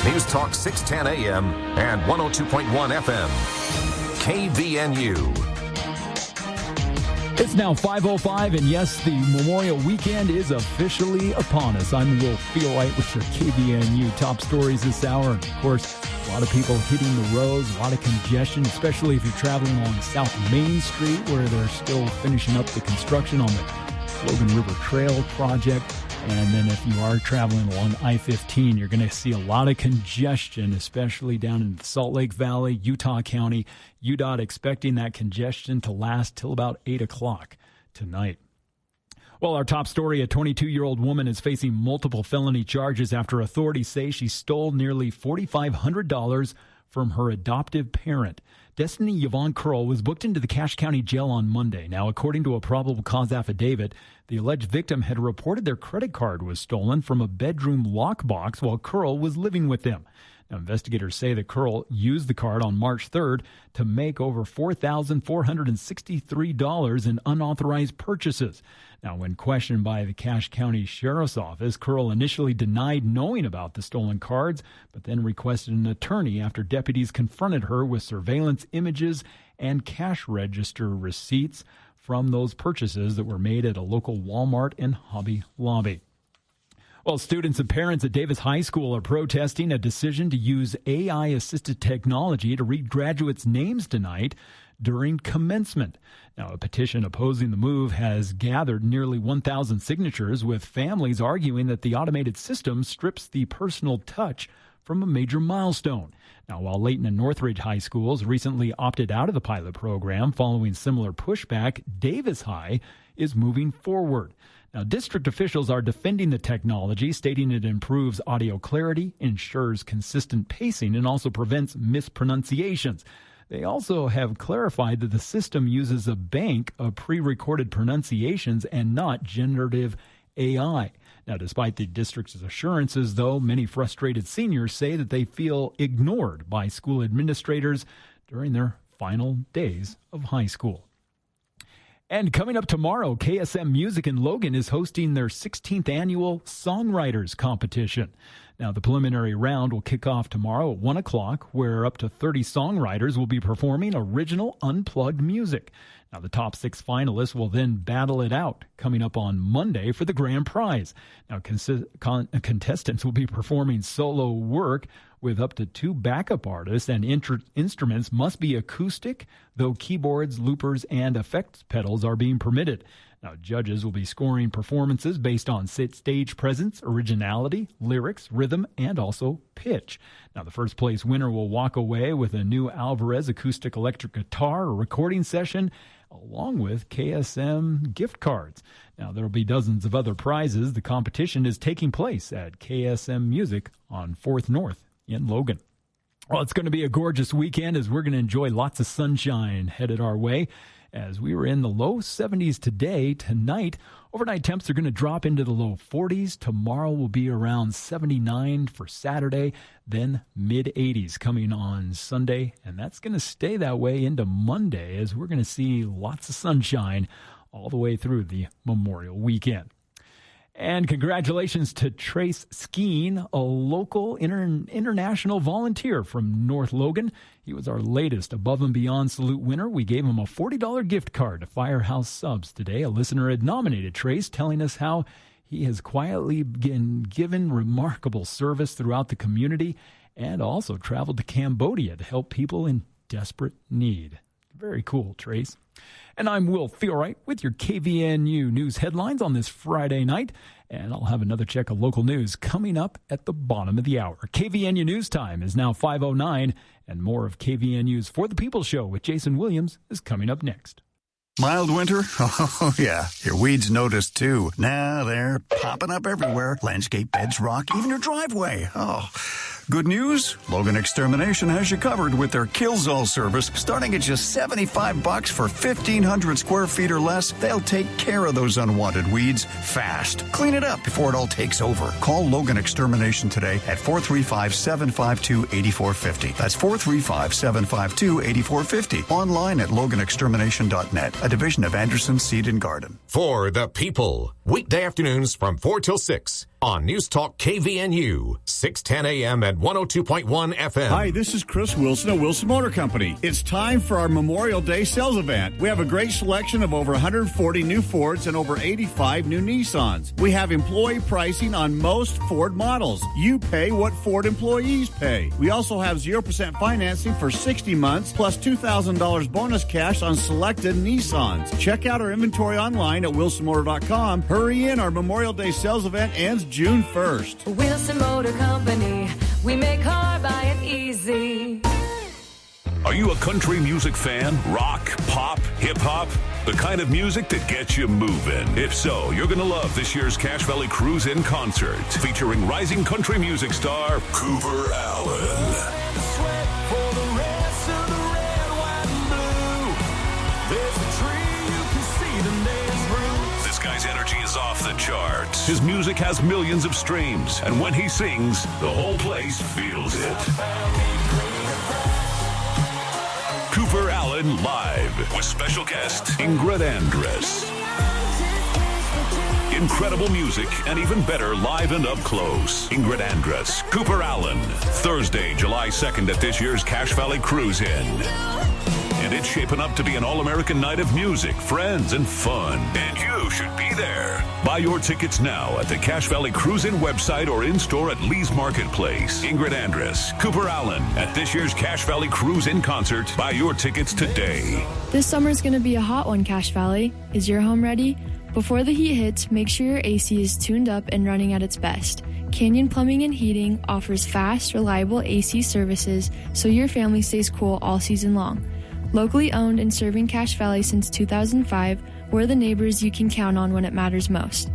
News Talk 610 AM and 102.1 FM. KVNU. It's now 5:05, and yes, the Memorial Weekend is officially upon us. I'm Will Feelright with your KVNU top stories this hour. And of course, a lot of people hitting the roads, a lot of congestion, especially if you're traveling along South Main Street, where they're still finishing up the construction on the Logan River Trail project. And then if you are traveling along I-15, you're going to see a lot of congestion, especially down in the Salt Lake Valley, Utah County. UDOT expecting that congestion to last till about 8 o'clock tonight. Well, our top story, a 22-year-old woman is facing multiple felony charges after authorities say she stole nearly $4,500 from her adoptive parent. Destiny Yvonne Curl was booked into the Cache County Jail on Monday. Now, according to a probable cause affidavit, the alleged victim had reported their credit card was stolen from a bedroom lockbox while Curl was living with them. Now, investigators say that Curl used the card on March 3rd to make over $4,463 in unauthorized purchases. Now, when questioned by the Cache County Sheriff's Office, Curl initially denied knowing about the stolen cards, but then requested an attorney after deputies confronted her with surveillance images and cash register receipts from those purchases that were made at a local Walmart and Hobby Lobby. Well, students and parents at Davis High School are protesting a decision to use AI-assisted technology to read graduates' names tonight during commencement. Now, a petition opposing the move has gathered nearly 1,000 signatures, with families arguing that the automated system strips the personal touch from a major milestone. Now, while Layton and Northridge High Schools recently opted out of the pilot program following similar pushback, Davis High is moving forward. Now, district officials are defending the technology, stating it improves audio clarity, ensures consistent pacing, and also prevents mispronunciations. They also have clarified that the system uses a bank of pre-recorded pronunciations and not generative AI. Now, despite the district's assurances, though, many frustrated seniors say that they feel ignored by school administrators during their final days of high school. And coming up tomorrow, KSM Music in Logan is hosting their 16th annual Songwriters Competition. Now, the preliminary round will kick off tomorrow at 1 o'clock, where up to 30 songwriters will be performing original unplugged music. Now, the top 6 finalists will then battle it out coming up on Monday for the grand prize. Now, contestants will be performing solo work with up to 2 backup artists, and instruments must be acoustic, though keyboards, loopers, and effects pedals are being permitted. Now, judges will be scoring performances based on stage presence, originality, lyrics, rhythm, and also pitch. Now, the first place winner will walk away with a new Alvarez acoustic electric guitar, a recording session, along with KSM gift cards. Now, there will be dozens of other prizes. The competition is taking place at KSM Music on 4th North in Logan. Well, it's going to be a gorgeous weekend as we're going to enjoy lots of sunshine headed our way. As we were in the low 70s today, tonight, overnight temps are going to drop into the low 40s. Tomorrow will be around 79 for Saturday, then mid-80s coming on Sunday. And that's going to stay that way into Monday as we're going to see lots of sunshine all the way through the Memorial Weekend. And congratulations to Trace Skeen, a local international volunteer from North Logan. He was our latest Above and Beyond Salute winner. We gave him a $40 gift card to Firehouse Subs today. A listener had nominated Trace, telling us how he has quietly been given remarkable service throughout the community and also traveled to Cambodia to help people in desperate need. Very cool, Trace. And I'm Will Feelright with your KVNU news headlines on this Friday night. And I'll have another check of local news coming up at the bottom of the hour. KVNU News Time is now 5:09, and more of KVNU's For the People show with Jason Williams is coming up next. Mild winter? Oh, yeah. Your weeds noticed, too. Now they're popping up everywhere. Landscape beds rock, even your driveway. Oh. Good news? Logan Extermination has you covered with their Killzall service. Starting at just $75 for 1,500 square feet or less, they'll take care of those unwanted weeds fast. Clean it up before it all takes over. Call Logan Extermination today at 435-752-8450. That's 435-752-8450. Online at loganextermination.net, a division of Anderson Seed and Garden. For the People, weekday afternoons from 4 till 6 on on News Talk KVNU, 610 AM and 102.1 FM. Hi, this is Chris Wilson of Wilson Motor Company. It's time for our Memorial Day sales event. We have a great selection of over 140 new Fords and over 85 new Nissans. We have employee pricing on most Ford models. You pay what Ford employees pay. We also have 0% financing for 60 months plus $2,000 bonus cash on selected Nissans. Check out our inventory online at wilsonmotor.com. Hurry in, our Memorial Day sales event ends June 1st. Wilson Motor Company, we make car buying easy. Are you a country music fan? Rock, pop, hip-hop? The kind of music that gets you moving. If so, you're going to love this year's Cache Valley Cruise in concert, featuring rising country music star Cooper Allen. Sweat for the rest of the red, white, and blue. There's a tree you can see the nails through. This guy's energy is off the charts. His music has millions of streams, and when he sings, the whole place feels it. Cooper Allen live with special guest Ingrid Andress. Incredible music and even better live and up close. Ingrid Andress, Cooper Allen, Thursday, July 2nd at this year's Cache Valley Cruise In. And it's shaping up to be an all-American night of music, friends, and fun. And you should be there. Buy your tickets now at the Cache Valley Cruise In website or in-store at Lee's Marketplace. Ingrid Andress, Cooper Allen at this year's Cache Valley Cruise In concert. Buy your tickets today. This summer's going to be a hot one, Cache Valley. Is your home ready? Before the heat hits, make sure your AC is tuned up and running at its best. Canyon Plumbing and Heating offers fast, reliable AC services so your family stays cool all season long. Locally owned and serving Cache Valley since 2005, we're the neighbors you can count on when it matters most.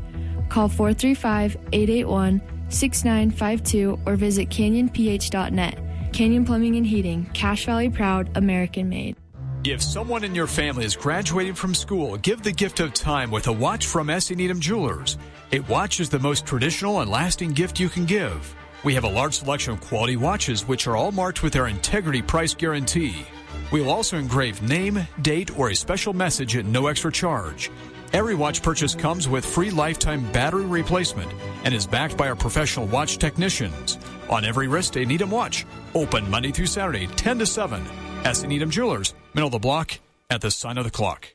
Call 435-881-6952 or visit canyonph.net. Canyon Plumbing and Heating, Cache Valley proud, American made. If someone in your family is graduating from school, give the gift of time with a watch from S.E. Needham Jewelers. A watch is the most traditional and lasting gift you can give. We have a large selection of quality watches which are all marked with our integrity price guarantee. We will also engrave name, date, or a special message at no extra charge. Every watch purchase comes with free lifetime battery replacement and is backed by our professional watch technicians. On every wrist, a Needham watch. Open Monday through Saturday, 10 to 7. S.E. Needham Jewelers, middle of the block, at the sign of the clock.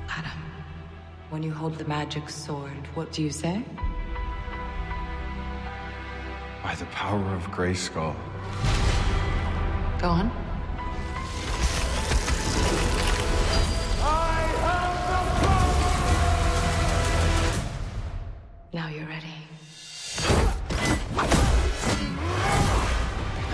Adam, when you hold the magic sword, what do you say? By the power of Grayskull. Go on. Now you're ready.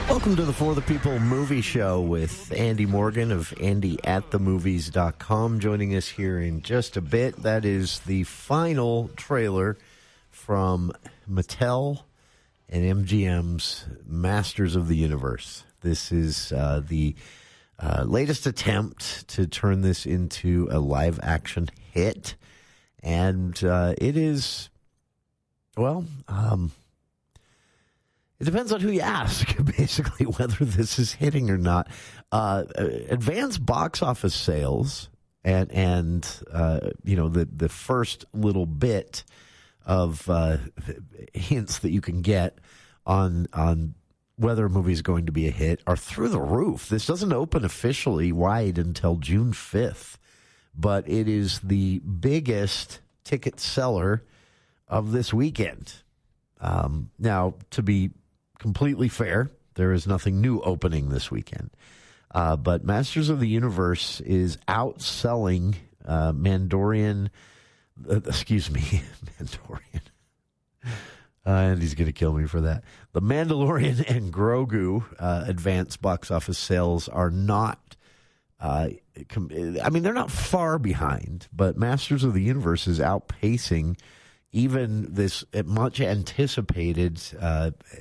Welcome to the For the People movie show with Andy Morgan of AndyAtTheMovies.com. Joining us here in just a bit. That is the final trailer from Mattel and MGM's Masters of the Universe. This is the latest attempt to turn this into a live-action hit. And it is... Well, it depends on who you ask, basically, whether this is hitting or not. Advanced box office sales and you know, the first little bit of hints that you can get on whether a movie is going to be a hit are through the roof. This doesn't open officially wide until June 5th, but it is the biggest ticket seller of this weekend. Now, to be completely fair, there is nothing new opening this weekend. But Masters of the Universe is outselling Mandalorian. And he's going to kill me for that. The Mandalorian and Grogu advanced box office sales are not... I mean, they're not far behind, but Masters of the Universe is outpacing even this much anticipated,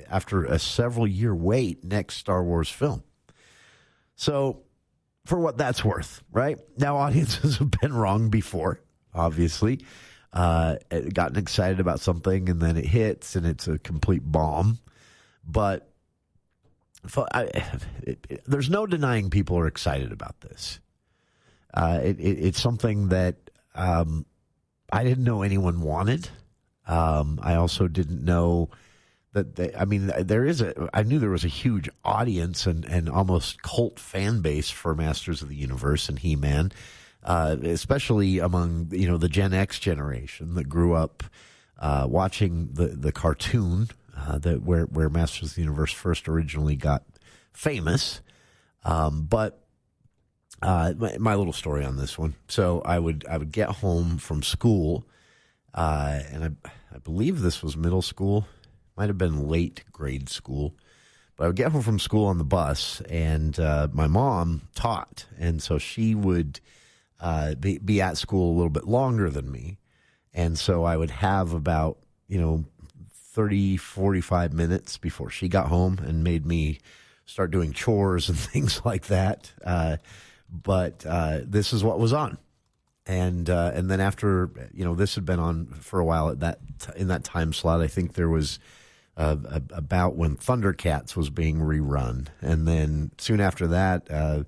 after a several year wait, next Star Wars film. So, for what that's worth, right? Now, audiences have been wrong before, obviously. gotten excited about something, and then it hits, and it's a complete bomb. But there's no denying people are excited about this. It's something that I didn't know anyone wanted. I also didn't know that I knew there was a huge audience and almost cult fan base for Masters of the Universe and He-Man, especially among the Gen X generation that grew up watching the cartoon where Masters of the Universe first originally got famous. But my little story on this one. So I would get home from school, and I believe this was middle school. Might have been late grade school, but I would get home from school on the bus, and my mom taught, and so she would be at school a little bit longer than me, and so I would have about 30, 45 minutes before she got home and made me start doing chores and things like that. But this is what was on. And then after, this had been on for a while in that time slot. I think there was about when Thundercats was being rerun. And then soon after that, I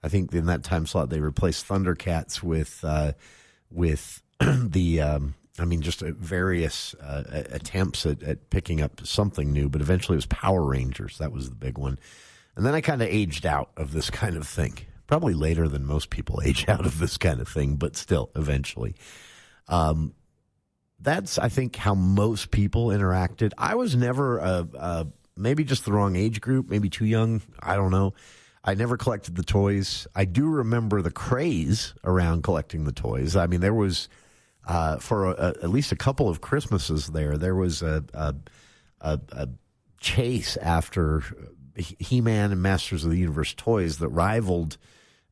think in that time slot, they replaced Thundercats with just various attempts at picking up something new. But eventually it was Power Rangers. That was the big one. And then I kind of aged out of this kind of thing. Probably later than most people age out of this kind of thing, but still, eventually. That's, I think, how most people interacted. I was never maybe just the wrong age group, maybe too young. I don't know. I never collected the toys. I do remember the craze around collecting the toys. I mean, there was, for at least a couple of Christmases there was a chase after He-Man and Masters of the Universe toys that rivaled,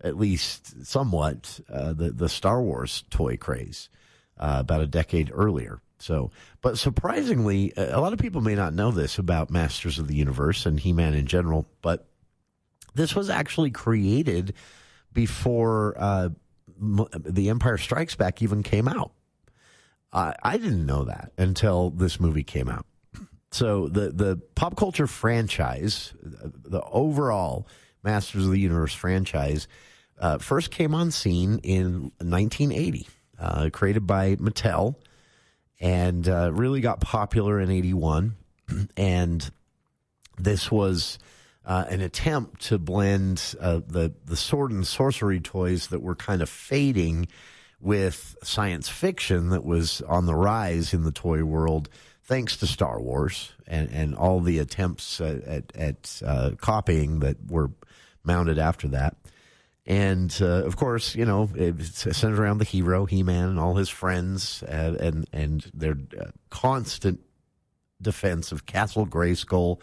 at least somewhat, the Star Wars toy craze about a decade earlier. So, but surprisingly, a lot of people may not know this about Masters of the Universe and He-Man in general, but this was actually created before The Empire Strikes Back even came out. I didn't know that until this movie came out. So the pop culture franchise, the overall Masters of the Universe franchise, first came on scene in 1980, created by Mattel, and really got popular in 81. And this was an attempt to blend the sword and sorcery toys that were kind of fading with science fiction that was on the rise in the toy world, thanks to Star Wars and all the attempts at copying that were mounted after that. And, of course, it's centered around the hero, He-Man, and all his friends, and their constant defense of Castle Grayskull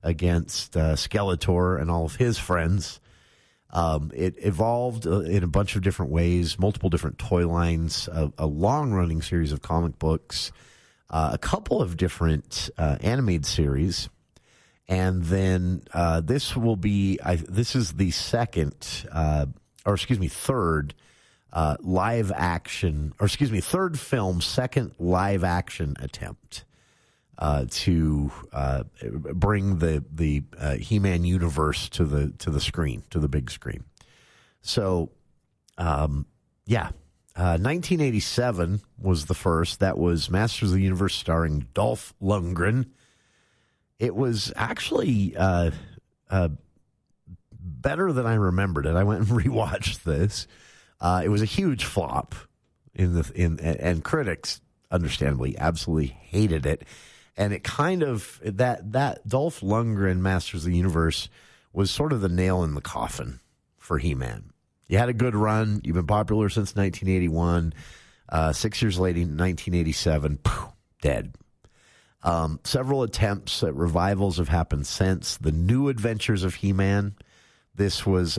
against Skeletor and all of his friends. It evolved in a bunch of different ways, multiple different toy lines, a long-running series of comic books, a couple of different animated series, and then this will be this is the third live action, third film, second live action attempt to bring the He-Man universe to the screen, to the big screen. So, 1987 was the first. That was Masters of the Universe starring Dolph Lundgren. It was actually better than I remembered it. I went and rewatched this. It was a huge flop and critics, understandably, absolutely hated it. And it kind of, that Dolph Lundgren Masters of the Universe was sort of the nail in the coffin for He-Man. You had a good run. You've been popular since 1981. 6 years later, 1987, dead. Several attempts at revivals have happened since. The New Adventures of He-Man. This was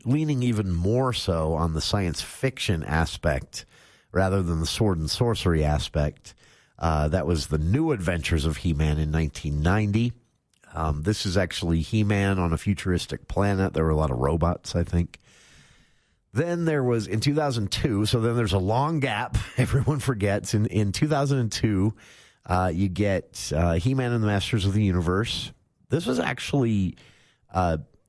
leaning even more so on the science fiction aspect rather than the sword and sorcery aspect. That was the New Adventures of He-Man in 1990. This is actually He-Man on a futuristic planet. There were a lot of robots, I think. Then there was in 2002, so then there's a long gap. Everyone forgets. In 2002, you get He-Man and the Masters of the Universe. This was actually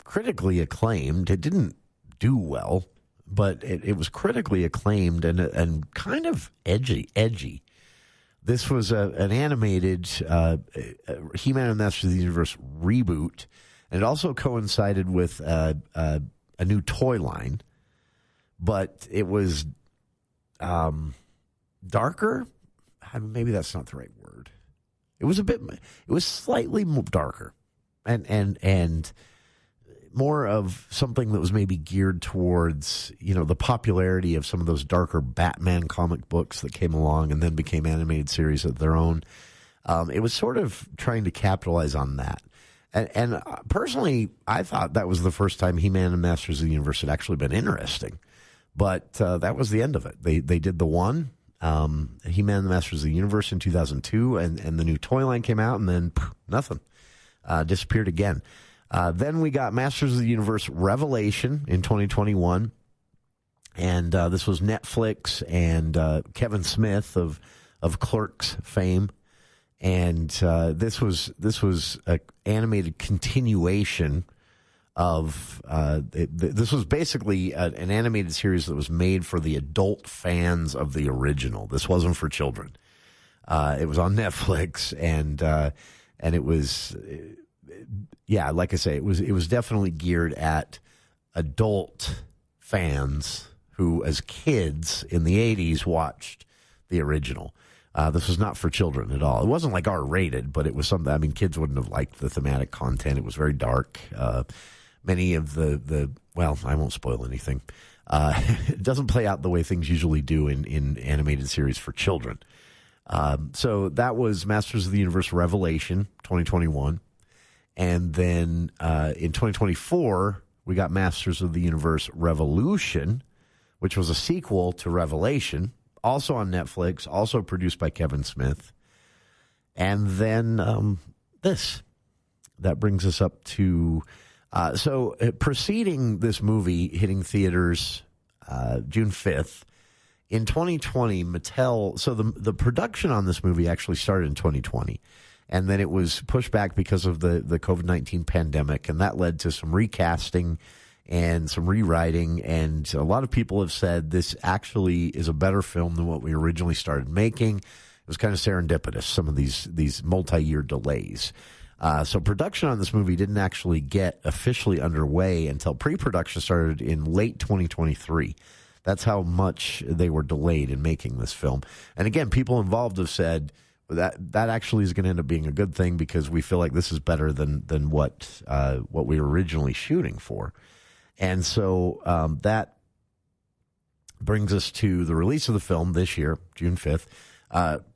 critically acclaimed. It didn't do well, but it was critically acclaimed and kind of edgy. This was an animated He-Man and the Masters of the Universe reboot, and it also coincided with a new toy line. But it was darker. Maybe that's not the right word. It was slightly more darker, and more of something that was maybe geared towards, the popularity of some of those darker Batman comic books that came along and then became animated series of their own. It was sort of trying to capitalize on that. And personally, I thought that was the first time He-Man and Masters of the Universe had actually been interesting. But that was the end of it. They did the one, He-Man and the Masters of the Universe in 2002, and the new toy line came out, and then nothing. Disappeared again. Then we got Masters of the Universe Revelation in 2021, and this was Netflix and Kevin Smith of Clerks fame, and this was an animated continuation of this was basically an animated series that was made for the adult fans of the original. This wasn't for children. It was on Netflix, and it was. Yeah, like I say, it was definitely geared at adult fans who, as kids in the 80s, watched the original. This was not for children at all. It wasn't like R-rated, but it was something. I mean, kids wouldn't have liked the thematic content. It was very dark. Many of the well, I won't spoil anything. It doesn't play out the way things usually do in animated series for children. So that was Masters of the Universe Revelation 2021. And then in 2024, we got Masters of the Universe Revolution, which was a sequel to Revelation, also on Netflix, also produced by Kevin Smith. And then this. That brings us up to... preceding this movie hitting theaters June 5th, in 2020, Mattel... So the production on this movie actually started in 2020. And then it was pushed back because of the COVID-19 pandemic, and that led to some recasting and some rewriting. And a lot of people have said this actually is a better film than what we originally started making. It was kind of serendipitous, some of these multi-year delays. So production on this movie didn't actually get officially underway until pre-production started in late 2023. That's how much they were delayed in making this film. And again, people involved have said... That actually is going to end up being a good thing because we feel like this is better than what we were originally shooting for. And so that brings us to the release of the film this year, June 5th.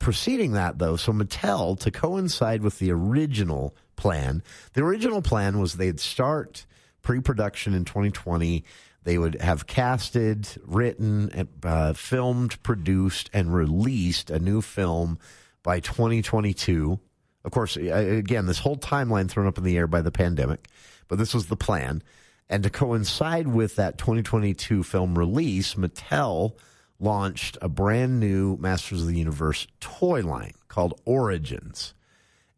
Preceding that, though, so Mattel, to coincide with the original plan was they'd start pre-production in 2020. They would have casted, written, filmed, produced, and released a new film by 2022. Of course, again, this whole timeline thrown up in the air by the pandemic, but this was the plan. And to coincide with that 2022 film release, Mattel launched a brand new Masters of the Universe toy line called Origins.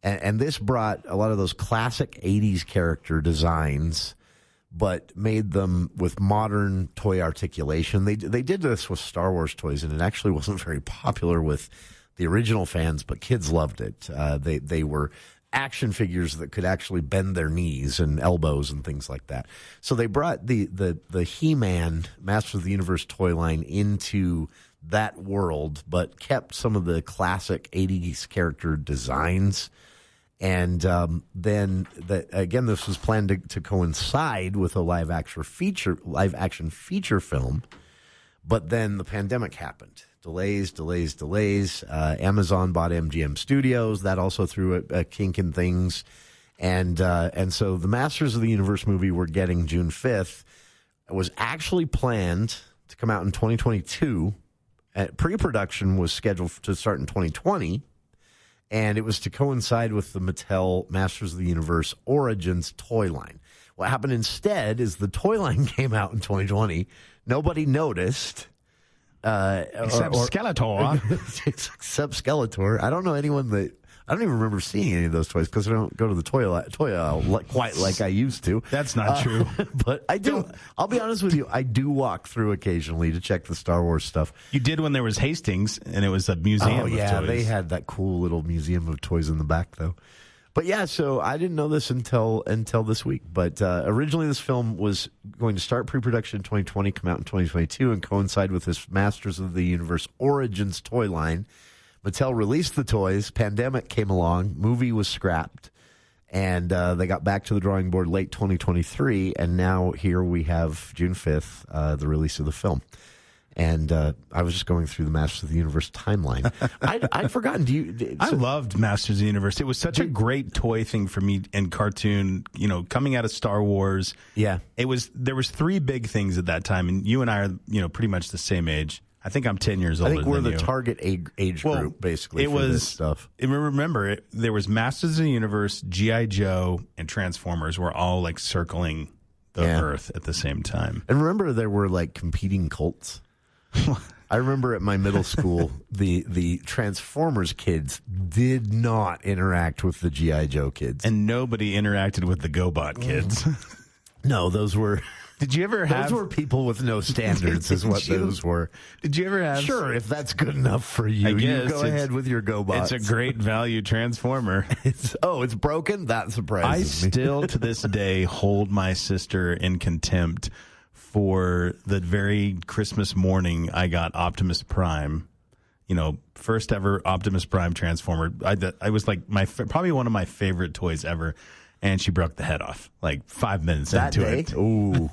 And this brought a lot of those classic 80s character designs, but made them with modern toy articulation. They did this with Star Wars toys, and it actually wasn't very popular with the original fans, but kids loved it. They were action figures that could actually bend their knees and elbows and things like that. So they brought the He-Man Masters of the Universe toy line into that world, but kept some of the classic 80s character designs. And then, again, this was planned to coincide with a live action feature film, but then the pandemic happened. Delays. Amazon bought MGM Studios. That also threw a kink in things. And so the Masters of the Universe movie we're getting June 5th was actually planned to come out in 2022. Pre-production was scheduled to start in 2020. And it was to coincide with the Mattel Masters of the Universe Origins toy line, What happened instead is the toy line came out in 2020. Nobody noticed. Except Skeletor. Except Skeletor. I don't know anyone that... I don't even remember seeing any of those toys because I don't go to the toy aisle quite like I used to. That's not true. But I do. I'll be honest with you. I do walk through occasionally to check the Star Wars stuff. You did when there was Hastings, and it was a museum of toys. They had that cool little museum of toys in the back, though. But yeah, so I didn't know this until this week. But originally this film was going to start pre-production in 2020, come out in 2022, and coincide with this Masters of the Universe Origins toy line. Mattel released the toys, pandemic came along, movie was scrapped, and they got back to the drawing board late 2023, and now here we have June 5th, the release of the film. And I was just going through the Masters of the Universe timeline. I'd forgotten. I loved Masters of the Universe. It was such a great toy thing for me and cartoon, coming out of Star Wars. Yeah. There was three big things at that time, and you and I are, pretty much the same age. I think I'm 10 years older than you. I think we're the target age group, basically, for this stuff. Remember, there was Masters of the Universe, G.I. Joe, and Transformers were all, circling the Earth at the same time. And remember, there were, competing cults. I remember at my middle school, the Transformers kids did not interact with the G.I. Joe kids. And nobody interacted with the GoBot kids. No, those were... Did you ever have... Those were people with no standards is what those were. Did you ever have... Sure, if that's good enough for you, I guess you go ahead with your GoBots. It's a great value Transformer. It's broken? That surprises me. I still, to this day, hold my sister in contempt for the very Christmas morning I got Optimus Prime. First ever Optimus Prime Transformer. I was probably one of my favorite toys ever. And she broke the head off 5 minutes into it. Ooh.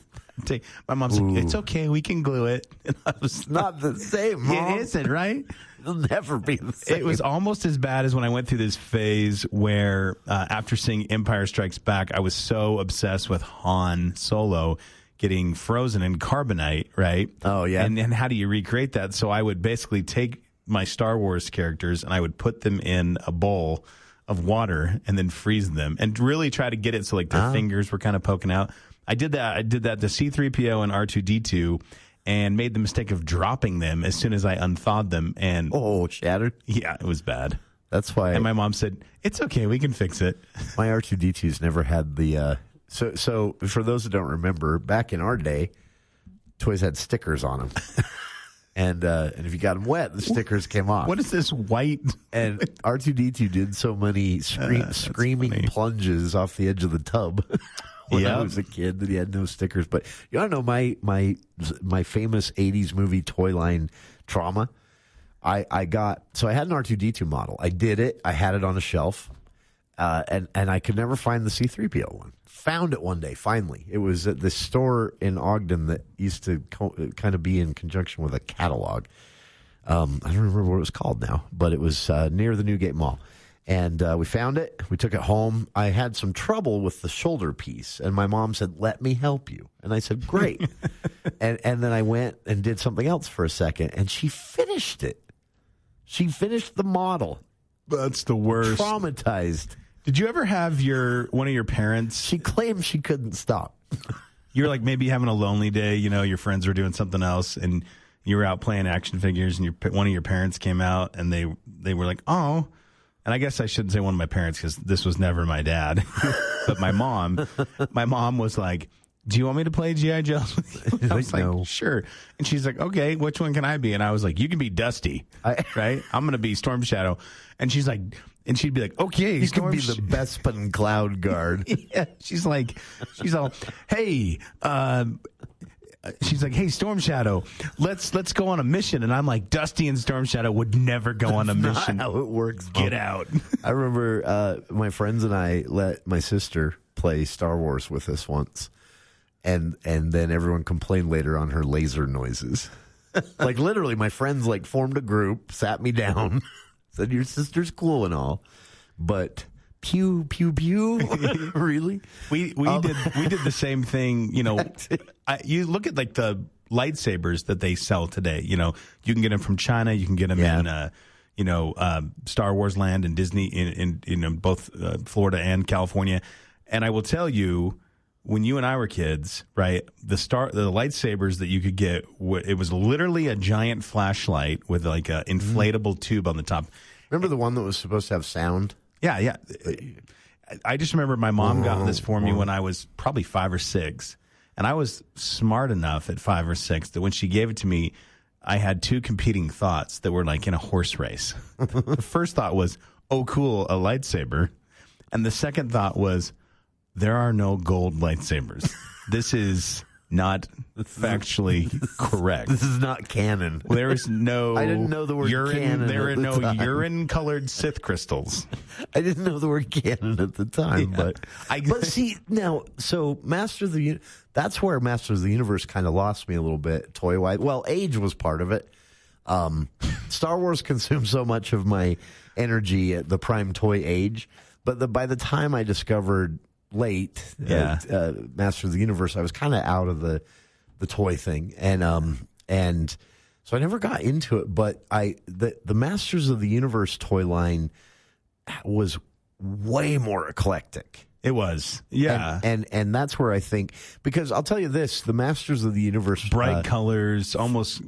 My mom said, "It's okay, we can glue it." And I was not the same, Mom. It isn't, right? It'll never be the same. It was almost as bad as when I went through this phase where, after seeing Empire Strikes Back, I was so obsessed with Han Solo getting frozen in carbonite, right? Oh, yeah. And how do you recreate that? So I would basically take my Star Wars characters and I would put them in a bowl of water and then freeze them and really try to get it so their fingers were kind of poking out. I did that to C-3PO and R2-D2 and made the mistake of dropping them as soon as I unthawed them. And shattered? Yeah, it was bad. That's why. And my mom said, "It's okay, we can fix it." My R2-D2's never had the... So for those that don't remember, back in our day, toys had stickers on them. And if you got them wet, the stickers came off. What is this white? And R2-D2 did so many screaming plunges off the edge of the tub when I was a kid that he had no stickers. But you want to know my famous 80s movie toy line trauma? I had an R2-D2 model. I did it. I had it on a shelf. And I could never find the C-3PO one. Found it one day, finally. It was at this store in Ogden that used to kind of be in conjunction with a catalog. I don't remember what it was called now, but it was near the Newgate Mall. And we found it. We took it home. I had some trouble with the shoulder piece, and my mom said, "Let me help you." And I said, "Great." and then I went and did something else for a second, and she finished it. She finished the model. That's the worst. Traumatized. Did you ever have one of your parents? She claimed she couldn't stop. You're maybe having a lonely day. Your friends were doing something else, and you were out playing action figures, and one of your parents came out, and they were like, "Oh." And I guess I shouldn't say one of my parents because this was never my dad, but my mom was like, "Do you want me to play G.I. Joe with you?" I was like, "No." "Sure." And she's like, "Okay, which one can I be?" And I was like, "You can be Dusty, right? I'm going to be Storm Shadow." And she's like, and she'd be like, "Okay, you can be the Bespin Cloud Guard." Yeah, she's all, "Hey," she's like, "Hey, Storm Shadow, let's go on a mission." And I'm like, Dusty and Storm Shadow would never go on a mission. Not how it works. Get out. I remember my friends and I let my sister play Star Wars with us once. And then everyone complained later on her laser noises. Literally, my friends formed a group, sat me down, said, "Your sister's cool and all, but pew pew pew." Really? We did the same thing. You look at the lightsabers that they sell today. You can get them from China. You can get them in Star Wars Land and Disney in both Florida and California. And I will tell you, when you and I were kids, right? The lightsabers that you could get, it was literally a giant flashlight with like an inflatable tube on the top. Remember the one that was supposed to have sound? Yeah. I just remember my mom got this for me when I was probably 5 or 6. And I was smart enough at 5 or 6 that when she gave it to me, I had 2 competing thoughts that were like in a horse race. The first thought was, oh, cool, a lightsaber. And the second thought was, there are no gold lightsabers. This is not factually correct. This is not canon. There is no. I didn't know the word canon. There are no urine-colored Sith crystals. I didn't know the word canon at the time, but see now. So that's where Masters of the Universe kind of lost me a little bit toy-wise. Well, age was part of it. Star Wars consumed so much of my energy at the prime toy age, but by the time I discovered late Masters of the Universe, I was kind of out of the toy thing, and so I never got into it. But the Masters of the Universe toy line was way more eclectic. It was, yeah, and that's where I think, because I'll tell you this: the Masters of the Universe, bright colors, almost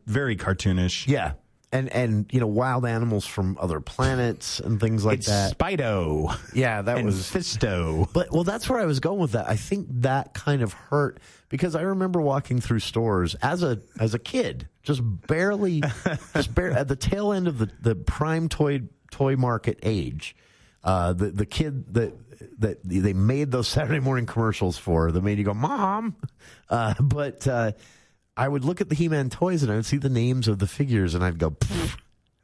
very cartoonish, yeah. And wild animals from other planets and things like that. Spydo. Yeah, that and was Fisto. But that's where I was going with that. I think that kind of hurt because I remember walking through stores as a kid, just barely at the tail end of the prime toy market age. The kid that they made those Saturday morning commercials for, that made you go, Mom. I would look at the He-Man toys and I would see the names of the figures and I'd go, pfft.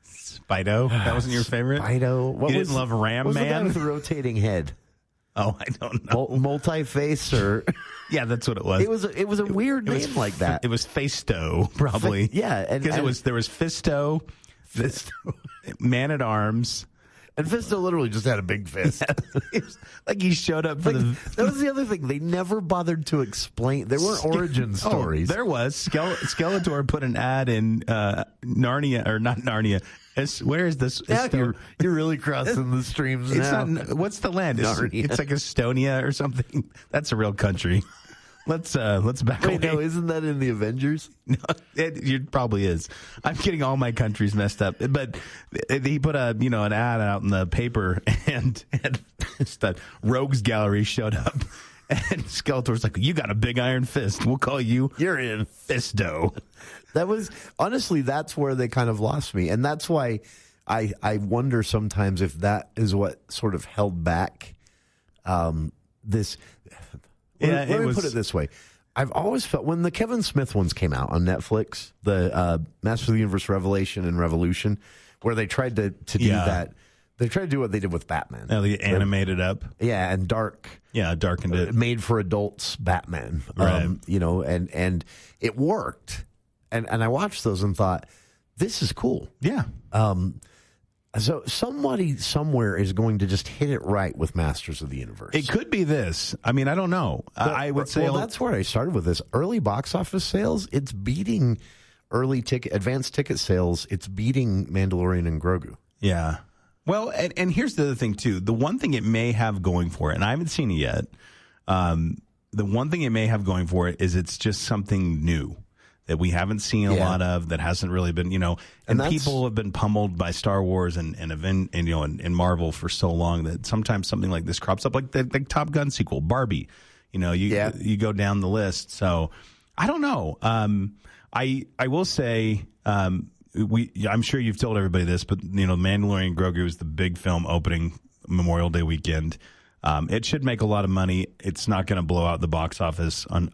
Spydo? That wasn't your favorite? Spydo. You didn't love Ram what was Man? The guy with the rotating head? Oh, I don't know. Multi-face or... Yeah, that's what it was. It was a weird name like that. It was Faisto, probably. Yeah. Because there was Fisto, Man-at-Arms... And Fisto literally just had a big fist. Yeah. Like he showed up for That was the other thing. They never bothered to explain. There weren't origin stories. There was. Skeletor put an ad in Narnia, or not Narnia. Where is this? Yeah, you're really crossing the streams now. What's the land? Narnia. It's like Estonia or something. That's a real country. Let's back away. No, isn't that in the Avengers? No, it probably is. I'm getting all my countries messed up. But he put an ad out in the paper, and the Rogues Gallery showed up, and Skeletor's like, "You got a big iron fist. We'll call you. You're in Fisto." That was honestly, that's where they kind of lost me, and that's why I wonder sometimes if that is what sort of held back this. Let me put it this way. I've always felt when the Kevin Smith ones came out on Netflix, the Masters of the Universe Revelation and Revolution, where they tried to do that. They tried to do what they did with Batman. Oh, they animated up. Yeah, and darkened it. Made for adults Batman. Right. And it worked. And I watched those and thought, this is cool. Yeah. So somebody somewhere is going to just hit it right with Masters of the Universe. It could be this. I mean, I don't know. I would say... Well, that's where I started with this. Early box office sales, it's beating advanced ticket sales. It's beating Mandalorian and Grogu. Yeah. Well, and here's the other thing, too. The one thing it may have going for it, and I haven't seen it yet, the one thing it may have going for it is it's just something new that we haven't seen a lot of, that hasn't really been, and people have been pummeled by Star Wars and Marvel for so long that sometimes something like this crops up, like the Top Gun sequel, Barbie. You go down the list. So I don't know. I will say, I'm sure you've told everybody this, but Mandalorian and Grogu is the big film opening Memorial Day weekend. It should make a lot of money. It's not going to blow out the box office on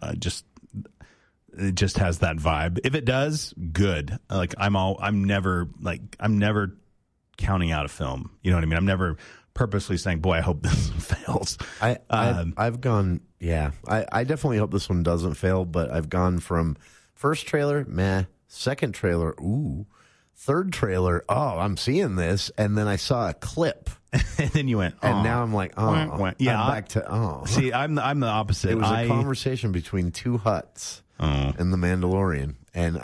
it just has that vibe. If it does, good. Like I'm never counting out a film. You know what I mean? I'm never purposely saying, "Boy, I hope this fails." I've gone. Yeah, I definitely hope this one doesn't fail. But I've gone from first trailer, meh. Second trailer, ooh. Third trailer, oh, I'm seeing this, and then I saw a clip, and then you went, and now I'm like, oh, yeah, I'm back to oh. See, I'm the opposite. It was a conversation between two Hutts. And The Mandalorian, and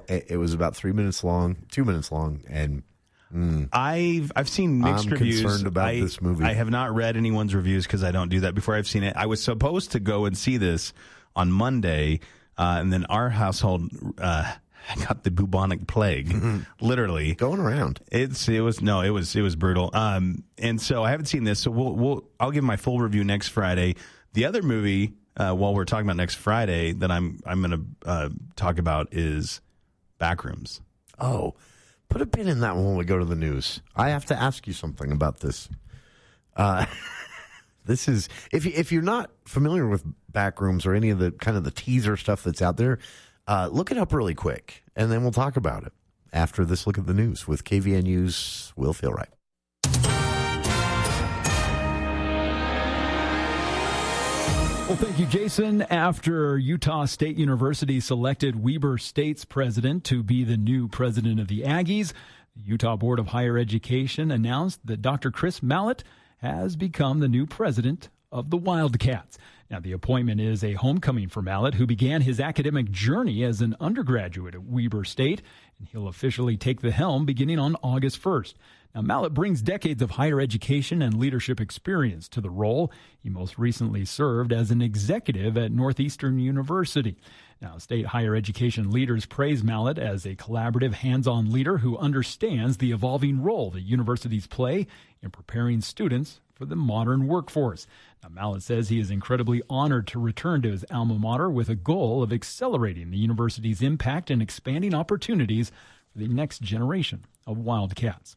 it was about 2 minutes long, and I've seen mixed I'm reviews. concerned about this movie. I have not read anyone's reviews because I don't do that before I've seen it. I was supposed to go and see this on Monday, and then our household got the bubonic plague, literally going around. It was brutal. And so I haven't seen this. So I'll give my full review next Friday. The other movie, while we're talking about next Friday, that I'm going to talk about is Backrooms. Oh, put a pin in that one when we go to the news. I have to ask you something about this. This is if you're not familiar with Backrooms or any of the kind of the teaser stuff that's out there, look it up really quick, and then we'll talk about it after this look at the news with KVNU's Will Feel Right. Well, thank you, Jason. After Utah State University selected Weber State's president to be the new president of the Aggies, the Utah Board of Higher Education announced that Dr. Chris Mallett has become the new president of the Wildcats. Now, the appointment is a homecoming for Mallett, who began his academic journey as an undergraduate at Weber State, and he'll officially take the helm beginning on August 1st. Now, Mallett brings decades of higher education and leadership experience to the role. He most recently served as an executive at Northeastern University. Now, state higher education leaders praise Mallett as a collaborative, hands-on leader who understands the evolving role that universities play in preparing students for the modern workforce. Now, Mallett says he is incredibly honored to return to his alma mater with a goal of accelerating the university's impact and expanding opportunities for the next generation of Wildcats.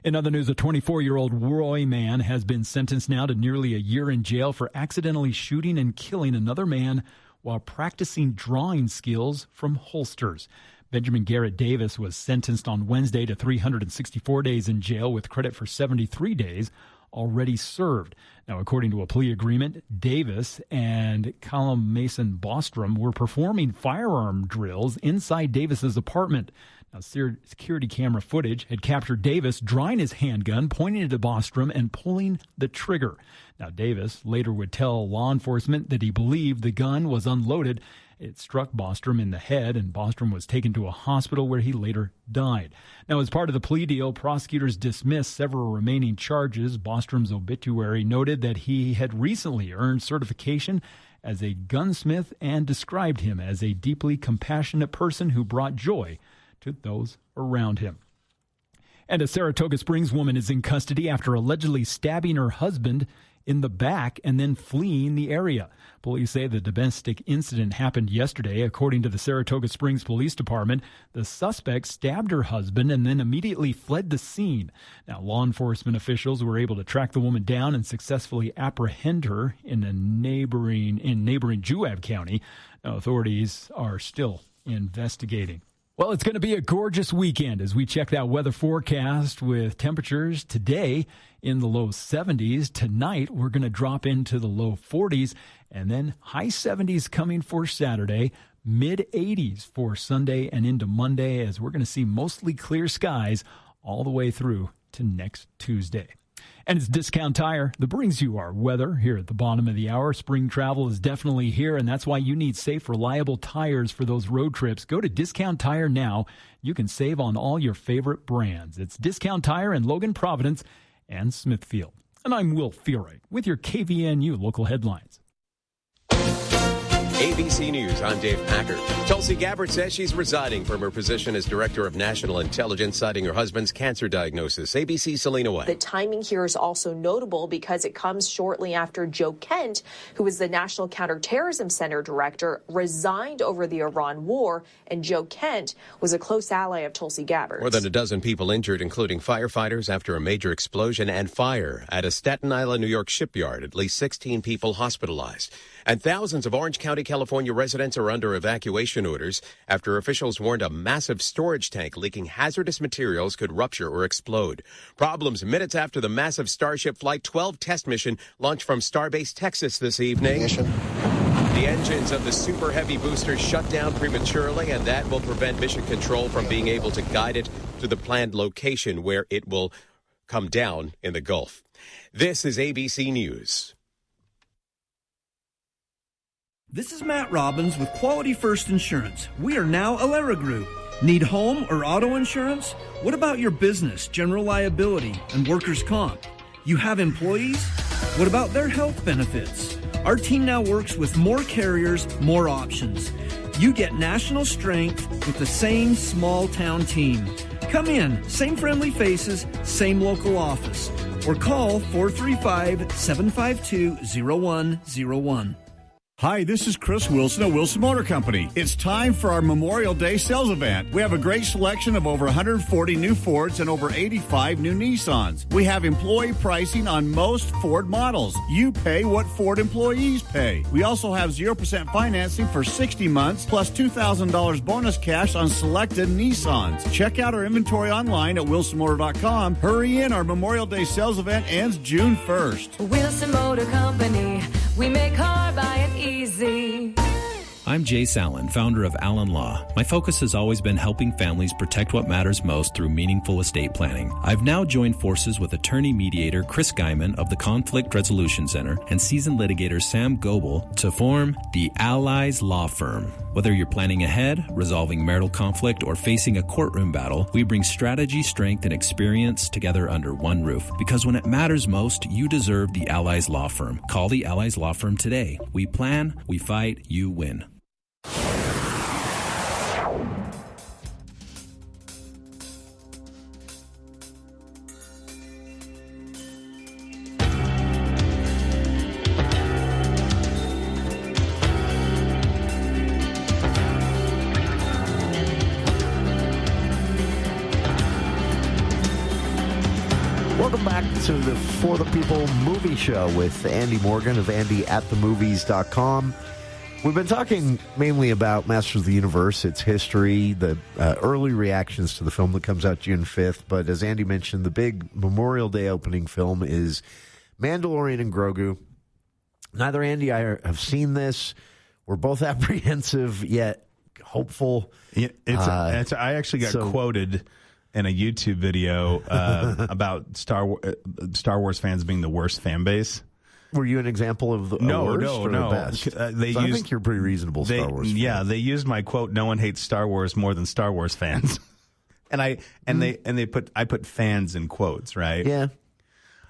In other news, a 24-year-old Roy man has been sentenced now to nearly a year in jail for accidentally shooting and killing another man while practicing drawing skills from holsters. Benjamin Garrett Davis was sentenced on Wednesday to 364 days in jail with credit for 73 days already served. Now, according to a plea agreement, Davis and Callum Mason Bostrom were performing firearm drills inside Davis's apartment. Now, security camera footage had captured Davis drawing his handgun, pointing it at Bostrom, and pulling the trigger. Now, Davis later would tell law enforcement that he believed the gun was unloaded. It struck Bostrom in the head, and Bostrom was taken to a hospital where he later died. Now, as part of the plea deal, prosecutors dismissed several remaining charges. Bostrom's obituary noted that he had recently earned certification as a gunsmith and described him as a deeply compassionate person who brought joy to those around him. And a Saratoga Springs woman is in custody after allegedly stabbing her husband in the back and then fleeing the area. Police say the domestic incident happened yesterday. According to the Saratoga Springs Police Department, the suspect stabbed her husband and then immediately fled the scene. Now, law enforcement officials were able to track the woman down and successfully apprehend her in neighboring Juab County. Now, authorities are still investigating. Well, it's going to be a gorgeous weekend as we check that weather forecast with temperatures today in the low 70s. Tonight, we're going to drop into the low 40s and then high 70s coming for Saturday, mid 80s for Sunday and into Monday as we're going to see mostly clear skies all the way through to next Tuesday. And it's Discount Tire that brings you our weather here at the bottom of the hour. Spring travel is definitely here, and that's why you need safe, reliable tires for those road trips. Go to Discount Tire now. You can save on all your favorite brands. It's Discount Tire in Logan, Providence, and Smithfield. And I'm Will Feelright with your KVNU local headlines. ABC News, I'm Dave Packard. Tulsi Gabbard says she's resigning from her position as Director of National Intelligence, citing her husband's cancer diagnosis. ABC's Selena White. The timing here is also notable because it comes shortly after Joe Kent, who is the National Counterterrorism Center Director, resigned over the Iran war, and Joe Kent was a close ally of Tulsi Gabbard. More than a dozen people injured, including firefighters, after a major explosion and fire at a Staten Island, New York shipyard. At least 16 people hospitalized. And thousands of Orange County, California residents are under evacuation orders after officials warned a massive storage tank leaking hazardous materials could rupture or explode. Problems minutes after the massive Starship Flight 12 test mission launched from Starbase, Texas this evening. The engines of the Super Heavy booster shut down prematurely, and that will prevent Mission Control from being able to guide it to the planned location where it will come down in the Gulf. This is ABC News. This is Matt Robbins with Quality First Insurance. We are now Alera Group. Need home or auto insurance? What about your business, general liability, and workers' comp? You have employees? What about their health benefits? Our team now works with more carriers, more options. You get national strength with the same small town team. Come in, same friendly faces, same local office, or call 435-752-0101. Hi, this is Chris Wilson of Wilson Motor Company. It's time for our Memorial Day sales event. We have a great selection of over 140 new Fords and over 85 new Nissans. We have employee pricing on most Ford models. You pay what Ford employees pay. We also have 0% financing for 60 months plus $2,000 bonus cash on selected Nissans. Check out our inventory online at wilsonmotor.com. Hurry in, our Memorial Day sales event ends June 1st. Wilson Motor Company. We make car buying easy. I'm Jace Allen, founder of Allen Law. My focus has always been helping families protect what matters most through meaningful estate planning. I've now joined forces with attorney mediator Chris Guyman of the Conflict Resolution Center and seasoned litigator Sam Goebel to form the Allies Law Firm. Whether you're planning ahead, resolving marital conflict, or facing a courtroom battle, we bring strategy, strength, and experience together under one roof. Because when it matters most, you deserve the Allies Law Firm. Call the Allies Law Firm today. We plan, we fight, you win. Welcome back to the For the People movie show with Andy Morgan of AndyAtTheMovies.com. We've been talking mainly about Masters of the Universe, its history, the early reactions to the film that comes out June 5th. But as Andy mentioned, the big Memorial Day opening film is Mandalorian and Grogu. Neither Andy and I have seen this. We're both apprehensive, yet hopeful. I actually got quoted in a YouTube video about Star Wars fans being the worst fan base. Were you an example of the worst or the best? I think you're pretty reasonable Star Wars fan. Yeah, they used my quote, "No one hates Star Wars more than Star Wars fans." I put fans in quotes, right? Yeah.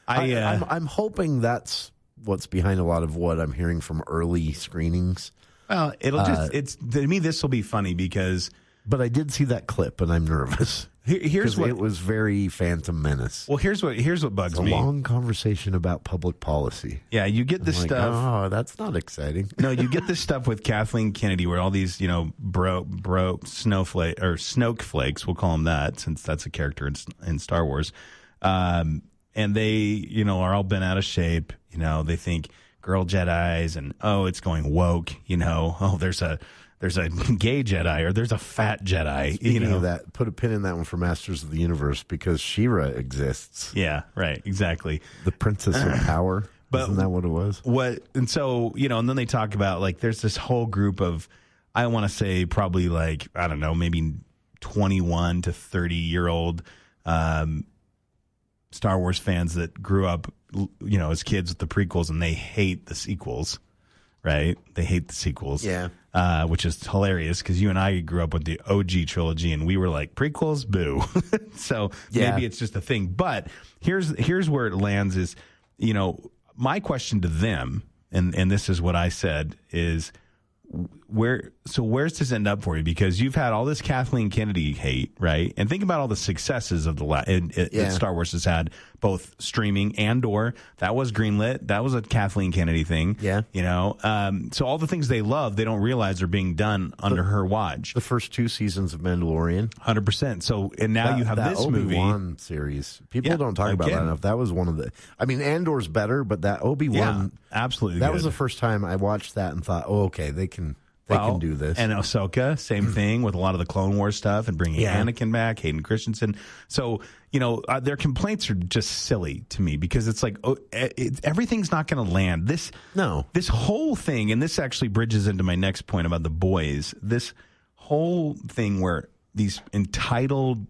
I'm hoping that's what's behind a lot of what I'm hearing from early screenings. Well, to me this will be funny because but I did see that clip and I'm nervous. Here's what it was very Phantom Menace. Well, here's what bugs me. A long conversation about public policy. Yeah, you get this stuff. Oh, that's not exciting. No, you get this stuff with Kathleen Kennedy, where all these bro snowflake or snowflakes, we'll call them that, since that's a character in Star Wars, and they are all bent out of shape. They think girl Jedis and it's going woke. There's a gay Jedi or there's a fat Jedi. Speaking of that, put a pin in that one for Masters of the Universe because She-Ra exists. Yeah, right, exactly. The Princess of Power. Isn't that what it was? And then they talk about there's this whole group of, I want to say probably maybe 21 to 30-year-old Star Wars fans that grew up, as kids with the prequels and they hate the sequels. Right? They hate the sequels. Yeah. Which is hilarious because you and I grew up with the OG trilogy and we were like, prequels? Boo. So maybe it's just a thing. But here's where it lands is, my question to them, and this is what I said, is where's this end up for you? Because you've had all this Kathleen Kennedy hate, right? And think about all the successes of that Star Wars has had, both streaming and that was greenlit. That was a Kathleen Kennedy thing. Yeah. So all the things they love, they don't realize are being done under her watch. The first 2 seasons of Mandalorian. 100%. So, and now you have this Obi-Wan movie series. People don't talk about that enough. That was one of Andor's better, but that Obi-Wan. Yeah, absolutely. That was the first time I watched that and thought, okay, they can do this. And Ahsoka, same thing with a lot of the Clone Wars stuff and bringing Anakin back, Hayden Christensen. So, their complaints are just silly to me because it's like, everything's not going to land. This whole thing, and this actually bridges into my next point about The Boys, this whole thing where these entitled,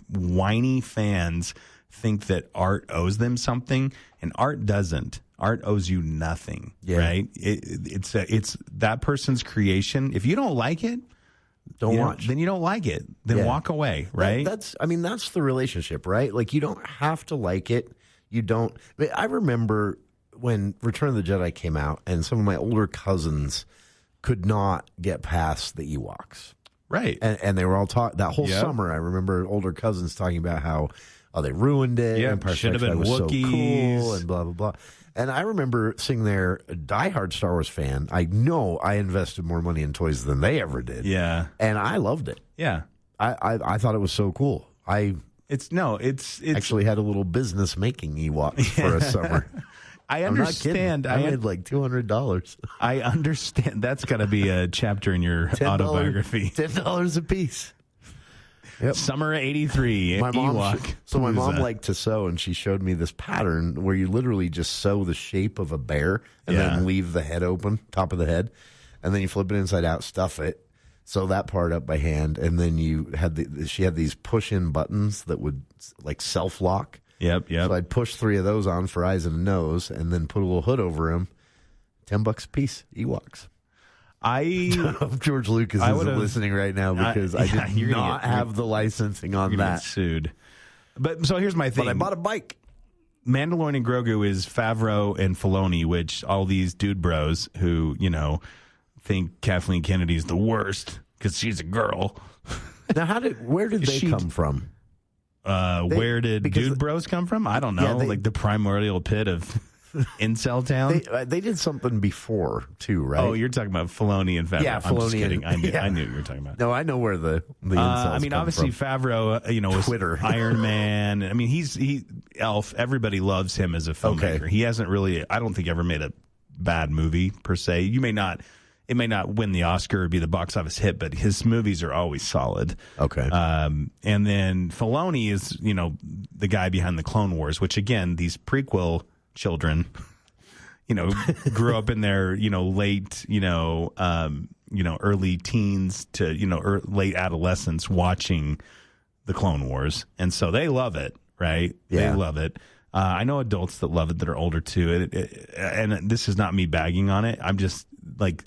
whiny fans think that art owes them something, and art doesn't. Art owes you nothing, right? It's that person's creation. If you don't like it, Don't watch. Then you don't like it. Then walk away, right? That's the relationship, right? Like, you don't have to like it. You don't. I remember when Return of the Jedi came out, and some of my older cousins could not get past the Ewoks. Right. And they were all talking that whole summer. I remember older cousins talking about how they ruined it. Yeah, Empire should have Strikes been Back was Wookiees. so cool and blah, blah, blah. And I remember sitting there, a diehard Star Wars fan. I know I invested more money in toys than they ever did. Yeah. And I loved it. Yeah. I thought it was so cool. It's actually had a little business making Ewok for a summer. I understand. I made like $200. I understand. That's got to be a chapter in your autobiography. $10 a piece. Yep. Summer '83. My mom, Ewok. my mom liked to sew, and she showed me this pattern where you literally just sew the shape of a bear and then leave the head open, top of the head, and then you flip it inside out, stuff it, sew that part up by hand, and then she had these push-in buttons that would like self-lock. Yep. So I'd push 3 of those on for eyes and a nose, and then put a little hood over them. $10 a piece, Ewoks. I hope George Lucas isn't listening right now because I did not have the licensing on that. Get sued. But so here's my thing. But I bought a bike. Mandalorian and Grogu is Favreau and Filoni, which all these dude bros who, think Kathleen Kennedy's the worst because she's a girl. Now, where did they come from? Where did dude bros come from? I don't know. Like the primordial pit of Incel Town. They did something before too, right? Oh, you're talking about Filoni and Favreau. Yeah, I'm just Filoni kidding. and- I knew what you were talking about. No, I know where the incels come obviously from. Favreau, was Twitter. Iron Man. I mean, he Elf. Everybody loves him as a filmmaker. Okay. He hasn't really, I don't think, ever made a bad movie per se. It may not win the Oscar or be the box office hit, but his movies are always solid. Okay. And then Filoni is, the guy behind the Clone Wars, which again, these prequel children, grew up in their, late, early teens to, late adolescence watching the Clone Wars. And so they love it, right? Yeah. They love it. I know adults that love it that are older too. And this is not me bagging on it. I'm just like,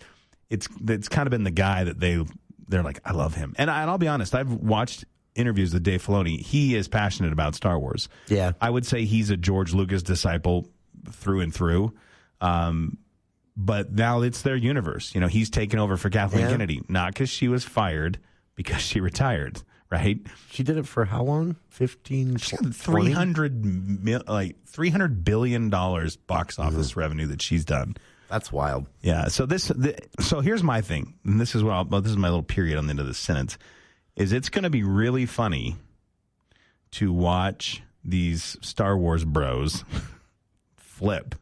it's kind of been the guy that they're like, I love him. And I'll be honest, I've watched interviews with Dave Filoni. He is passionate about Star Wars. Yeah. I would say he's a George Lucas disciple through and through. But now it's their universe. He's taken over for Kathleen Kennedy, not because she was fired, because she retired, right? She did it for how long? 15, She got $300 billion box office revenue that she's done. That's wild. Yeah. So so here's my thing, and this is this is my little period on the end of this sentence. Is it's going to be really funny to watch these Star Wars bros flip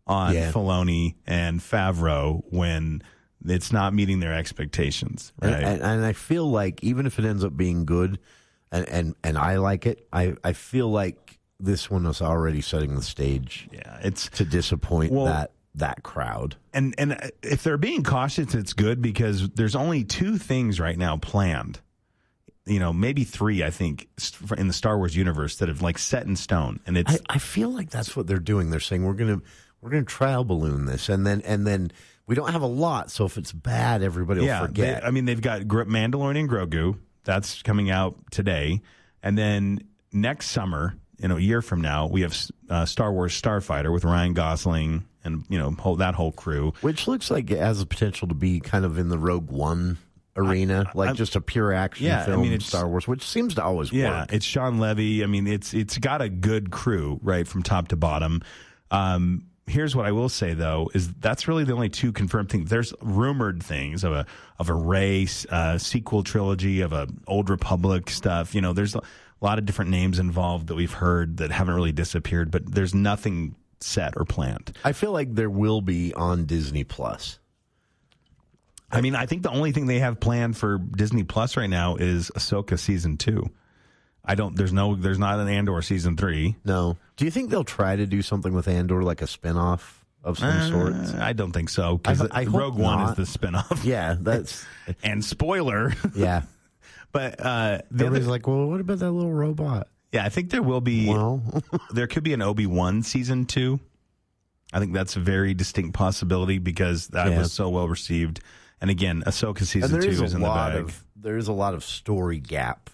on Filoni and Favreau when it's not meeting their expectations. Right? And I feel like even if it ends up being good, and I like it, I feel like this one was already setting the stage. Yeah, it's to disappoint that crowd. And if they're being cautious, it's good because there's only 2 things right now planned. Maybe 3, I think, in the Star Wars universe that have like set in stone. And I feel like that's what they're doing. They're saying we're gonna trial balloon this, and then we don't have a lot. So if it's bad, everybody will forget. They've got Mandalorian and Grogu. That's coming out today, and then next summer, a year from now, we have Star Wars Starfighter with Ryan Gosling and that whole crew, which looks like it has the potential to be kind of in the Rogue One arena, just a pure action film. It's Star Wars, which seems to always work. Yeah, it's Sean Levy. It's got a good crew right from top to bottom. Here's what I will say though: is that's really the only 2 confirmed things. There's rumored things of a race sequel trilogy of a Old Republic stuff. There's a lot of different names involved that we've heard that haven't really disappeared, but there's nothing set or planned. I feel like there will be on Disney Plus. I think the only thing they have planned for Disney Plus right now is Ahsoka season 2. There's not an Andor season 3. No. Do you think they'll try to do something with Andor, like a spinoff of some sort? I don't think so. Because Rogue One is the spinoff. Yeah, that's and spoiler. Yeah. But everybody's like, well, what about that little robot? Yeah, I think there will be. Well, there could be an Obi-Wan season 2. I think that's a very distinct possibility because that was so well received. And again, Ahsoka season 2 is in the bag. There's a lot of story gap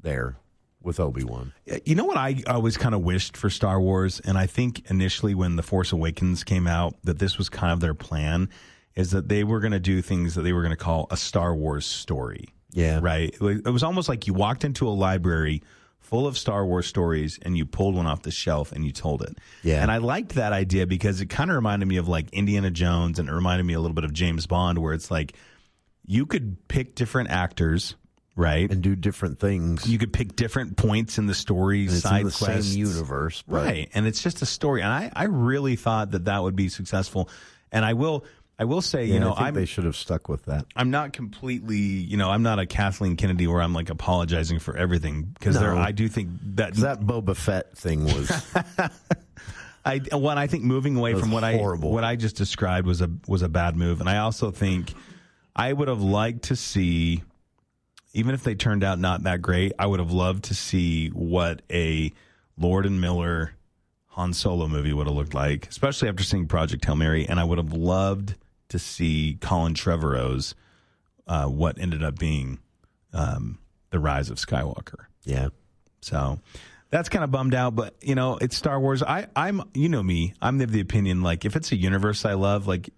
there with Obi-Wan. You know what I always kind of wished for Star Wars, and I think initially when The Force Awakens came out, that this was kind of their plan, is that they were going to do things that they were going to call a Star Wars story. Yeah. Right? It was almost like you walked into a library full of Star Wars stories and you pulled one off the shelf and you told it. Yeah. And I liked that idea because it kind of reminded me of like Indiana Jones, and it reminded me a little bit of James Bond, where it's like you could pick different actors, right? And do different things. You could pick different points in the story, side in the quests. same universe. But Right. And it's just a story. And I really thought that would be successful. And I will say, I think they should have stuck with that. I'm not completely, I'm not a Kathleen Kennedy where I'm like apologizing for everything, because I do think that Boba Fett thing was. I think moving away from what I just described was a bad move, and I also think I would have liked to see, even if they turned out not that great, I would have loved to see what a Lord and Miller Han Solo movie would have looked like, especially after seeing Project Hail Mary, and I would have loved to see Colin Trevorrow's what ended up being The Rise of Skywalker. Yeah. So that's kind of bummed out, but it's Star Wars. I'm me. I'm of the opinion, like, if it's a universe I love, like,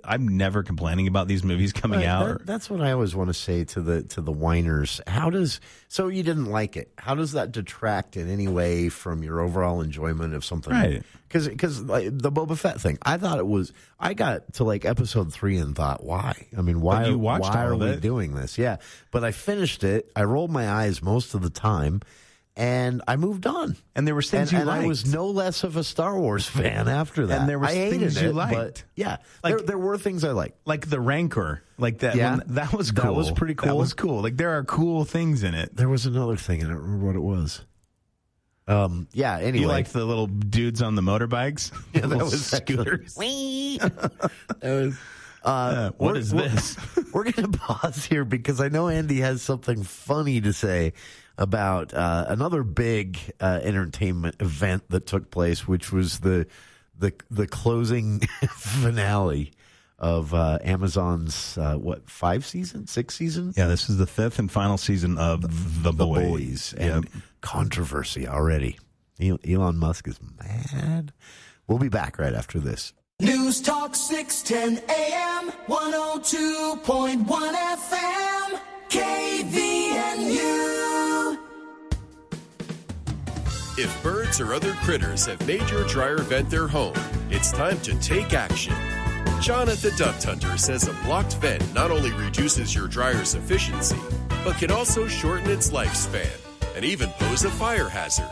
I'm never complaining about these movies coming out. That's what I always want to say to the whiners. So you didn't like it? How does that detract in any way from your overall enjoyment of something? Right. Because like, the Boba Fett thing, I thought it was. I got to like episode 3 and thought, why? I mean, why are we doing this? Yeah, but I finished it. I rolled my eyes most of the time. And I moved on. And there were things you liked. And I was no less of a Star Wars fan after that. And there were things you liked. But yeah, like, there were things I liked. Like the Rancor. Like that. Yeah. That was cool. That was pretty cool. That was cool. Like, there are cool things in it. There was another thing. I don't remember what it was. Yeah, anyway. You liked the little dudes on the motorbikes? Yeah, that was scooters. What is this? We're going to pause here because I know Andy has something funny to say about another big entertainment event that took place, which was the closing finale of Amazon's 6 seasons? Yeah, this is the 5th and final season of The Boys. And controversy already. Elon Musk is mad. We'll be back right after this. News Talk 610 AM, 102.1 FM, KVNU. If birds or other critters have made your dryer vent their home, it's time to take action. John at the Duct Hunter says a blocked vent not only reduces your dryer's efficiency, but can also shorten its lifespan and even pose a fire hazard.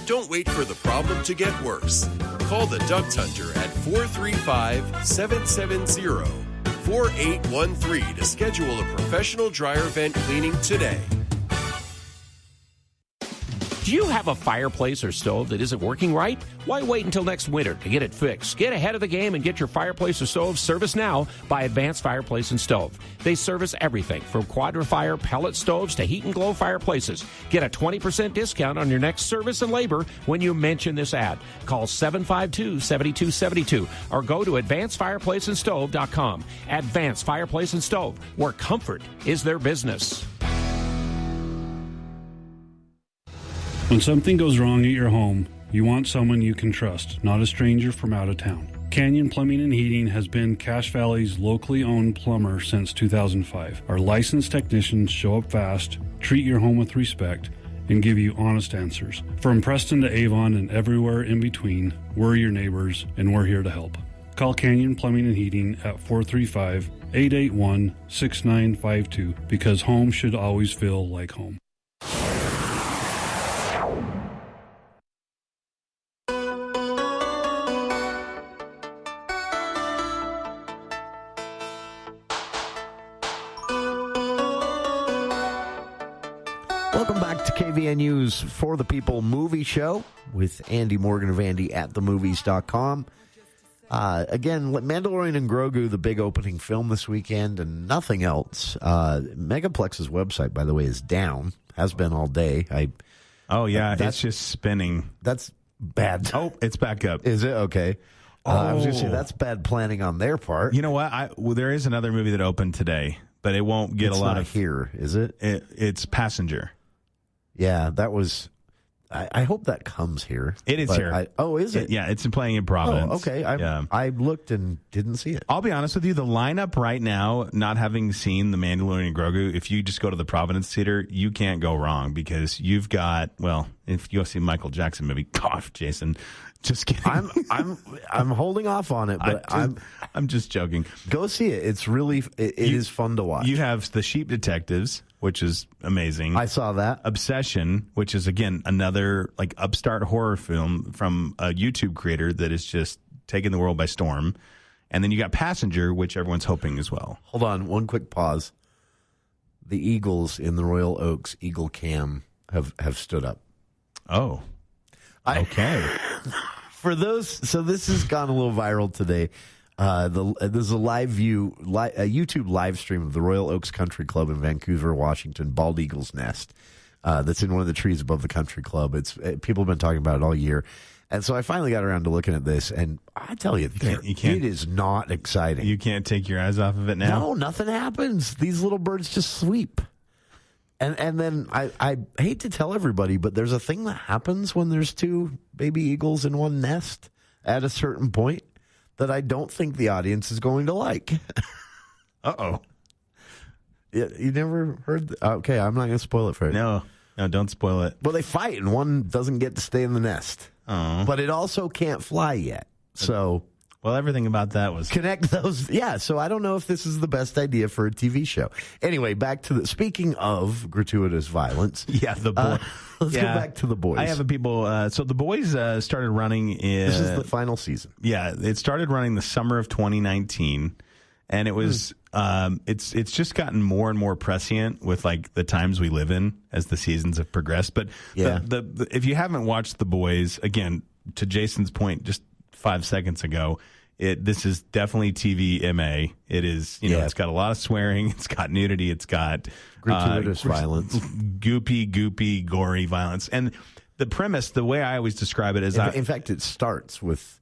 Don't wait for the problem to get worse. Call the Duct Hunter at 435-770-4813 to schedule a professional dryer vent cleaning today. Do you have a fireplace or stove that isn't working right? Why wait until next winter to get it fixed? Get ahead of the game and get your fireplace or stove serviced now by Advanced Fireplace and Stove. They service everything from Quadra-Fire pellet stoves to heat and glow fireplaces. Get a 20% discount on your next service and labor when you mention this ad. Call 752-7272 or go to advancedfireplaceandstove.com. Advanced Fireplace and Stove, where comfort is their business. When something goes wrong at your home, you want someone you can trust, not a stranger from out of town. Canyon Plumbing and Heating has been Cache Valley's locally owned plumber since 2005. Our licensed technicians show up fast, treat your home with respect, and give you honest answers. From Preston to Avon and everywhere in between, we're your neighbors, and we're here to help. Call Canyon Plumbing and Heating at 435-881-6952 because home should always feel like home. Welcome back to KVNU's For the People movie show with Andy Morgan of AndyAtTheMovies.com. Again, Mandalorian and Grogu, the big opening film this weekend, and nothing else. Megaplex's website, by the way, is down. Has been all day. It's just spinning. That's bad. Oh, it's back up. Is it? Okay. I was going to say that's bad planning on their part. You know what? There is another movie that opened today, but it won't get It's a lot not of here, is it? It's Passenger. Yeah, that was. I hope that comes here. It is here. Is it? Yeah, it's playing in Providence. Oh, okay. I looked and didn't see it. I'll be honest with you. The lineup right now, not having seen The Mandalorian and Grogu, if you just go to the Providence Theater, you can't go wrong because you've got, well, if you go see a Michael Jackson movie, cough, Jason. Just kidding. I'm holding off on it, but I'm just joking. Go see it. It's really it is fun to watch. You have The Sheep Detectives, which is amazing. I saw that. Obsession, which is again another like upstart horror film from a YouTube creator that is just taking the world by storm. And then you got Passenger, which everyone's hoping as well. Hold on, one quick pause. The Eagles in the Royal Oaks Eagle Cam have stood up. Oh. Okay. For those, so this has gone a little viral today. There's a YouTube live stream of the Royal Oaks Country Club in Vancouver, Washington, Bald Eagle's Nest. That's in one of the trees above the country club. People have been talking about it all year. And so I finally got around to looking at this, and I tell you, it is not exciting. You can't take your eyes off of it now? No, nothing happens. These little birds just sweep. And then I hate to tell everybody, but there's a thing that happens when there's two baby eagles in one nest at a certain point that I don't think the audience is going to like. Uh-oh. You never heard? Okay, I'm not going to spoil it for you. No, don't spoil it. Well, they fight, and one doesn't get to stay in the nest. Oh. But it also can't fly yet. So... Well, everything about that was... Connect those. Yeah, so I don't know if this is the best idea for a TV show. Anyway, back to speaking of gratuitous violence. Yeah, The Boys. Let's go back to The Boys. I have people... so The Boys started running in... This is the final season. Yeah, it started running the summer of 2019. And it was... It's just gotten more and more prescient with like the times we live in as the seasons have progressed. But the if you haven't watched The Boys, again, to Jason's point, just 5 seconds ago, this is definitely TV MA. It is, it's got a lot of swearing, it's got nudity, it's got gratuitous violence, goopy, gory violence. And the premise, the way I always describe it is, in fact, it starts with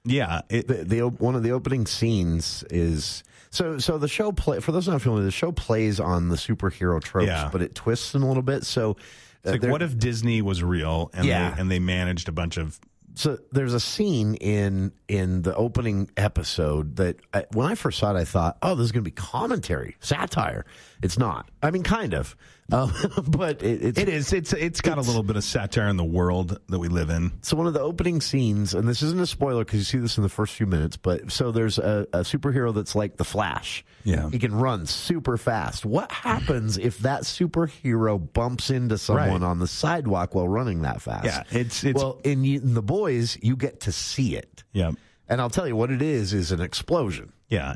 one of the opening scenes is so the show for those not familiar, the show plays on the superhero tropes, but it twists them a little bit. So it's like, what if Disney was real and they managed a bunch of... So there's a scene in the opening episode that when I first saw it, I thought, oh, this is going to be commentary, satire. It's not. I mean, kind of. But it is. It's got a little bit of satire in the world that we live in. So one of the opening scenes, and this isn't a spoiler because you see this in the first few minutes, but so there's a superhero that's like the Flash. Yeah. He can run super fast. What happens if that superhero bumps into someone on the sidewalk while running that fast? Yeah, it's well, in The Boys, you get to see it. Yeah. And I'll tell you what it is an explosion. Yeah,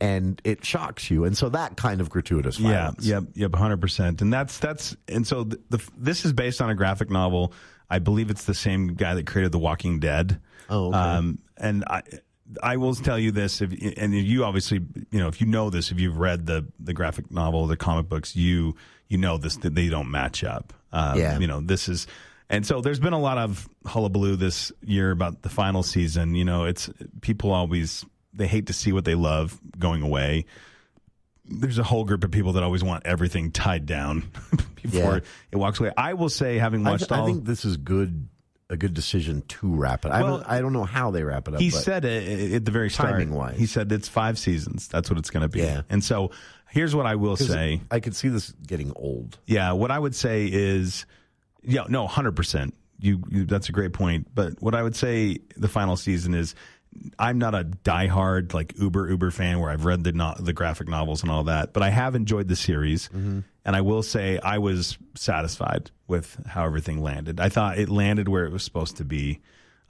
and it shocks you, and so that kind of gratuitous violence. Yep, 100%. And that's and so this is based on a graphic novel. I believe it's the same guy that created The Walking Dead. Oh, okay. And I will tell you this, if you obviously, if you know this, if you've read the graphic novel, the comic books, you know this, that they don't match up. This is. And so there's been a lot of hullabaloo this year about the final season. It's people always, they hate to see what they love going away. There's a whole group of people that always want everything tied down before it walks away. I will say, having watched I think this is a good decision to wrap it. I don't know how they wrap it up. He said it at the very start. Timing-wise. He said it's 5 seasons. That's what it's going to be. Yeah. And so here's what I will say. I could see this getting old. Yeah. What I would say is... Yeah, no, 100%. You that's a great point. But what I would say the final season is, I'm not a diehard like uber fan where I've read the graphic novels and all that, but I have enjoyed the series, and I will say I was satisfied with how everything landed. I thought it landed where it was supposed to be,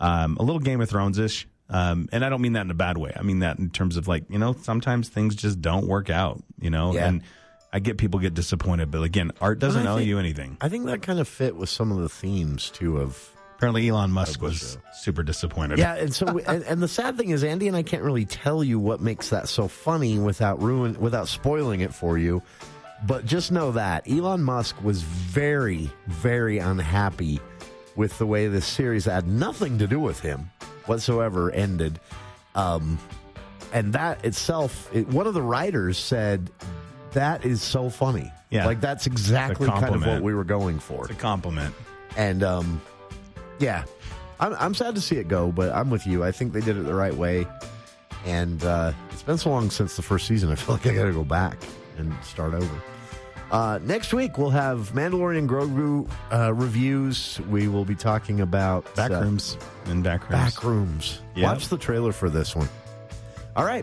a little Game of Thrones-ish, and I don't mean that in a bad way. I mean that in terms of like sometimes things just don't work out, and. I get people get disappointed, but again, art doesn't owe you anything. I think that kind of fit with some of the themes too. Apparently, Elon Musk was super disappointed. Yeah, and so and the sad thing is, Andy and I can't really tell you what makes that so funny without spoiling it for you. But just know that Elon Musk was very, very unhappy with the way this series had nothing to do with him. whatsoever ended. And that itself, one of the writers said, that is so funny. Yeah. Like, that's exactly kind of what we were going for. It's a compliment. And, yeah, I'm sad to see it go, but I'm with you. I think they did it the right way. And it's been so long since the first season, I feel like I got to go back and start over. Next week, we'll have Mandalorian Grogu reviews. We will be talking about Backrooms. Backrooms. Yep. Watch the trailer for this one. All right.